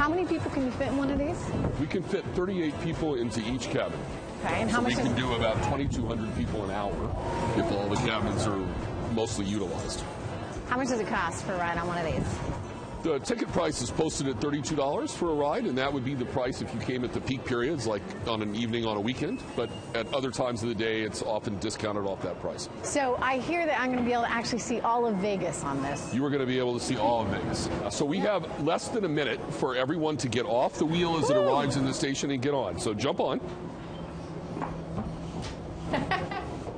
How many people can you fit in one of these? We can fit 38 people into each cabin. Okay, and how much? We can do about 2,200 people an hour if all the cabins are mostly utilized. How much does it cost for a ride on one of these? The ticket price is posted at $32 for a ride, and that would be the price if you came at the peak periods, like on an evening on a weekend. But at other times of the day, it's often discounted off that price. So I hear that I'm going to be able to actually see all of Vegas on this. You are going to be able to see all of Vegas. So we have less than a minute for everyone to get off the wheel as it arrives in the station and get on. So jump on.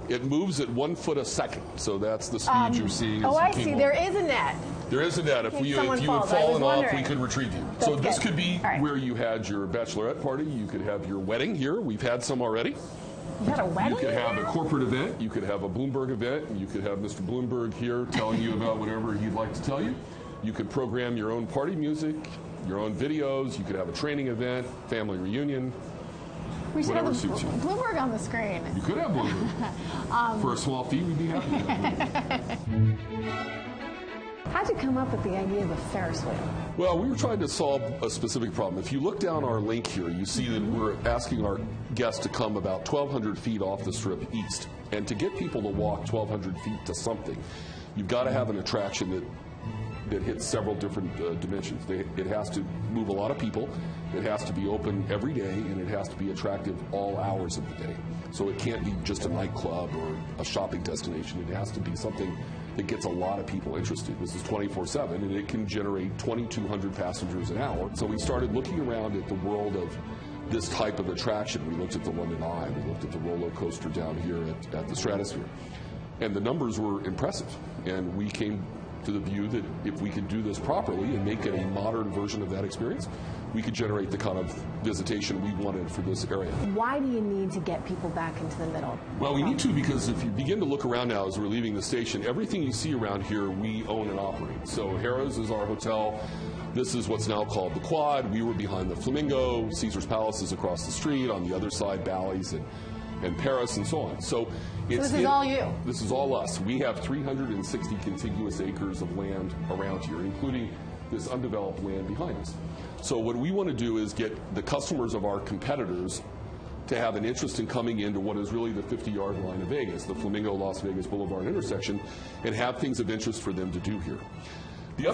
It moves at 1 foot a second, so that's the speed you're seeing. Oh, I see. There is a net. There is a net. If you had fallen off, we could retrieve you. So this could be where you had your bachelorette party. You could have your wedding here. We've had some already. You had a wedding? You could have a corporate event. You could have a Bloomberg event. You could have Mr. Bloomberg here telling you about whatever he'd like to tell you. You could program your own party music, your own videos. You could have a training event, family reunion. We should have Bloomberg on the screen. You could have Bloomberg. For a small fee, we'd be happy to have Bloomberg. How'd you come up with the idea of a Ferris wheel? Well, we were trying to solve a specific problem. If you look down our link here, you see that we're asking our guests to come about 1,200 feet off the strip east. And to get people to walk 1,200 feet to something, you've got to have an attraction that hits several different dimensions. It has to move a lot of people, it has to be open every day, and it has to be attractive all hours of the day. So it can't be just a nightclub or a shopping destination. It has to be something that gets a lot of people interested. This is 24/7, and it can generate 2,200 passengers an hour. So we started looking around at the world of this type of attraction. We looked at the London Eye, we looked at the roller coaster down here at the Stratosphere, and the numbers were impressive. And we came to the view that if we could do this properly and make it a modern version of that experience, we could generate the kind of visitation we wanted for this area. Why do you need to get people back into the middle? Well, we need to because if you begin to look around now as we're leaving the station, everything you see around here we own and operate. So Harrah's is our hotel. This is what's now called the Quad. We were behind the Flamingo. Caesar's Palace is across the street. On the other side, Bally's and Paris and so on. So this is all you? This is all us. We have 360 contiguous acres of land around here, including this undeveloped land behind us. So what we want to do is get the customers of our competitors to have an interest in coming into what is really the 50-yard line of Vegas, the Flamingo Las Vegas Boulevard intersection, and have things of interest for them to do here.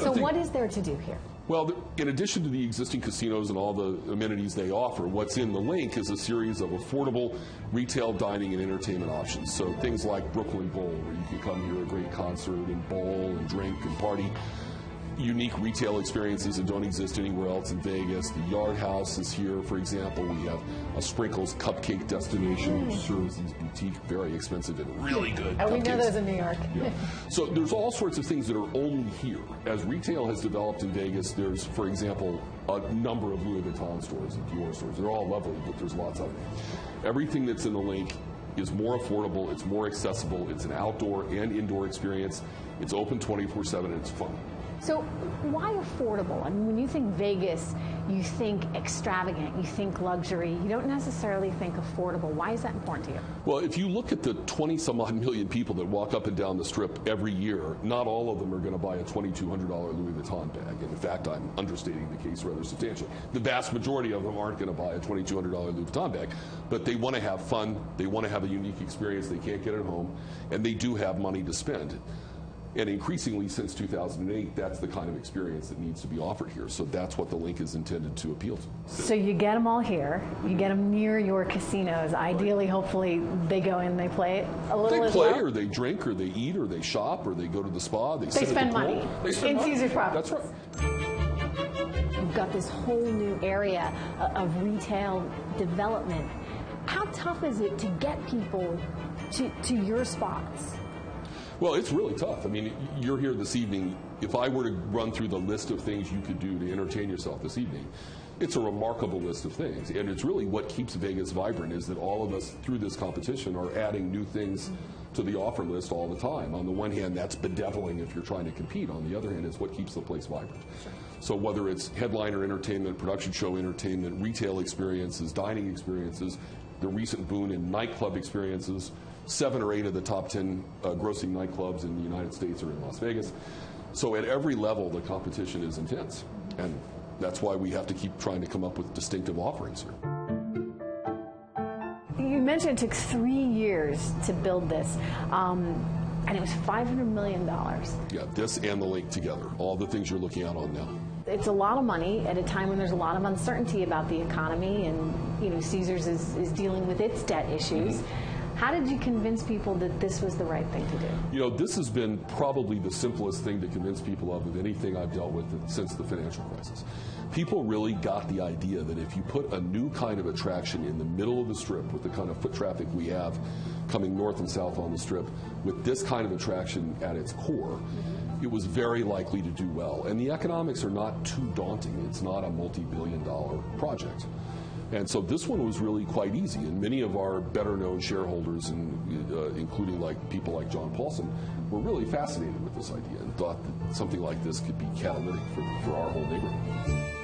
So what is there to do here? Well, in addition to the existing casinos and all the amenities they offer, what's in the link is a series of affordable retail dining and entertainment options. So things like Brooklyn Bowl, where you can come hear a great concert and bowl and drink and party. Unique retail experiences that don't exist anywhere else in Vegas. The Yard House is here, for example. We have a Sprinkles cupcake destination, which serves these boutique, very expensive and really good cupcakes. We know those in New York. Yeah. So there's all sorts of things that are only here. As retail has developed in Vegas, there's, for example, a number of Louis Vuitton stores and Dior stores. They're all lovely, but there's lots of them. Everything that's in the link is more affordable, it's more accessible, it's an outdoor and indoor experience, it's open 24/7, and it's fun. So why affordable? I mean, when you think Vegas, you think extravagant, you think luxury. You don't necessarily think affordable. Why is that important to you? Well, if you look at the 20-some-odd million people that walk up and down the Strip every year, not all of them are going to buy a $2,200 Louis Vuitton bag. And in fact, I'm understating the case rather substantially. The vast majority of them aren't going to buy a $2,200 Louis Vuitton bag, but they want to have fun, they want to have a unique experience they can't get at home, and they do have money to spend. And increasingly, since 2008, that's the kind of experience that needs to be offered here. So that's what the link is intended to appeal to. So you get them all here. You get them near your casinos. Ideally, hopefully, they go in, they play a little as well. They play, or they drink, or they eat, or they shop, or they go to the spa. They spend money. They spend in money. Caesar's property. That's right. You've got this whole new area of retail development. How tough is it to get people to your spots? Well, it's really tough. I mean, you're here this evening. If I were to run through the list of things you could do to entertain yourself this evening, it's a remarkable list of things. And it's really what keeps Vegas vibrant is that all of us, through this competition, are adding new things to the offer list all the time. On the one hand, that's bedeviling if you're trying to compete. On the other hand, it's what keeps the place vibrant. Sure. So whether it's headliner entertainment, production show entertainment, retail experiences, dining experiences, the recent boon in nightclub experiences, 7 or 8 of the top 10 grossing nightclubs in the United States are in Las Vegas. So at every level, the competition is intense. And That's why we have to keep trying to come up with distinctive offerings here. You mentioned it took 3 years to build this, and it was $500 million. Yeah, this and the link together, all the things you're looking at on now. It's a lot of money at a time when there's a lot of uncertainty about the economy, and Caesars is dealing with its debt issues. Mm-hmm. How did you convince people that this was the right thing to do? This has been probably the simplest thing to convince people of anything I've dealt with since the financial crisis. People really got the idea that if you put a new kind of attraction in the middle of the Strip with the kind of foot traffic we have coming north and south on the Strip, with this kind of attraction at its core, it was very likely to do well. And the economics are not too daunting. It's not a multi-billion-dollar project. And so this one was really quite easy, and many of our better-known shareholders, including people like John Paulson, were really fascinated with this idea and thought that something like this could be catalytic for our whole neighborhood.